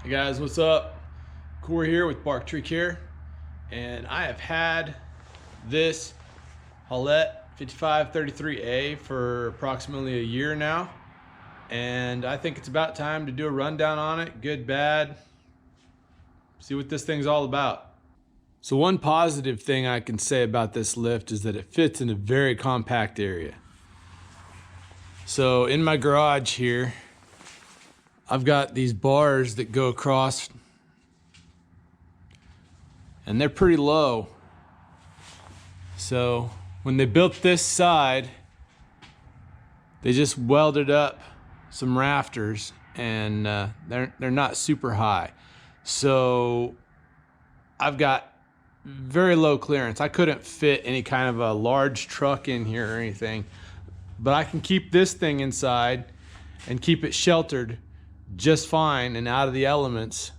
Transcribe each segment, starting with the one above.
Hey guys, what's up? Corey here with Bark Tree Care, and I have had this Haulotte 5533A for approximately a year now, and I think it's about time to do a rundown on it, good, bad, see what this thing's all about. So one positive thing I can say about this lift is that it fits in a very compact area. So in my garage here, I've got these bars that go across and they're pretty low. So when they built this side, they just welded up some rafters and they're not super high. So I've got very low clearance. I couldn't fit any kind of a large truck in here or anything, but I can keep this thing inside and keep it sheltered just fine and out of the elements.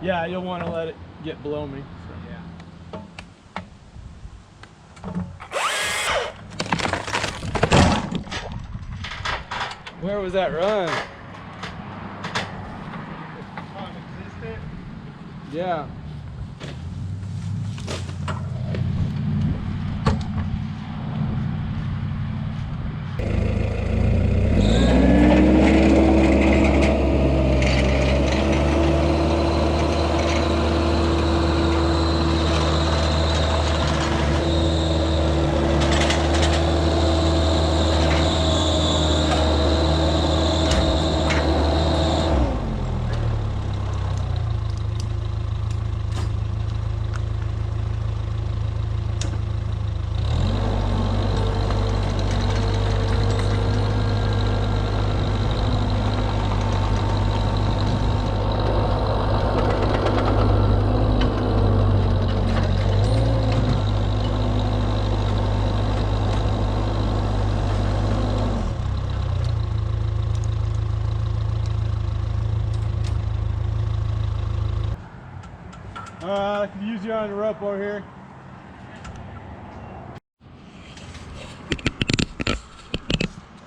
Yeah, you'll want to let it get below me. So. Where was that run? Yeah. I could use you on the rope over here.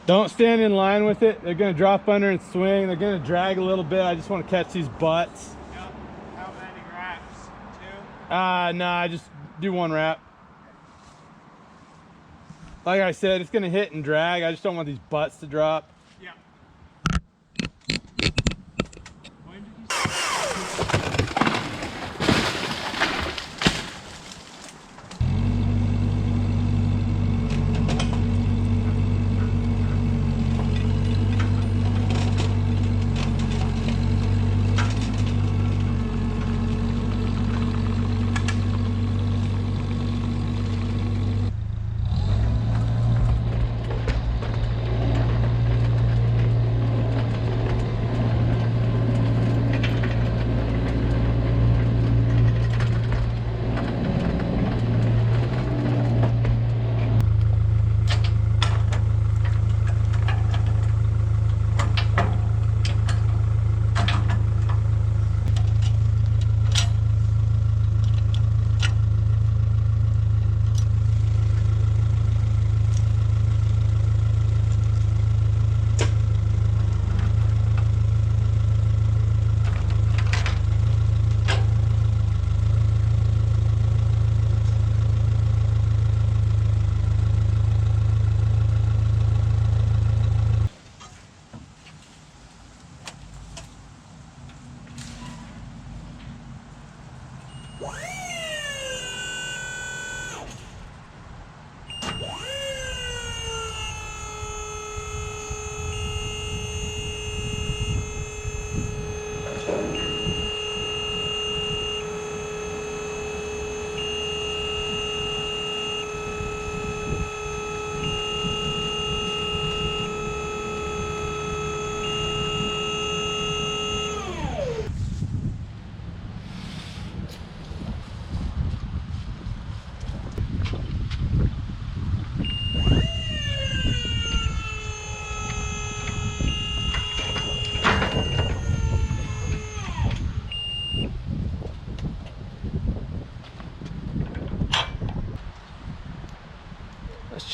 Don't stand in line with it. They're gonna drop under and swing. They're gonna drag a little bit. I just want to catch these butts. Yep. How many wraps? 2? No, I just do one wrap. Like I said, it's gonna hit and drag. I just don't want these butts to drop. Yeah.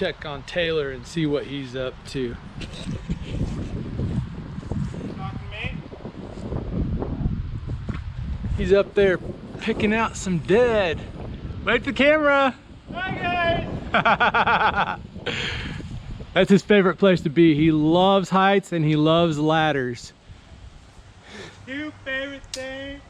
check on Taylor and see what he's up to. Talking to me? He's up there picking out some dead. Wait for the camera. Okay. That's his favorite place to be. He loves heights and he loves ladders. Two favorite things.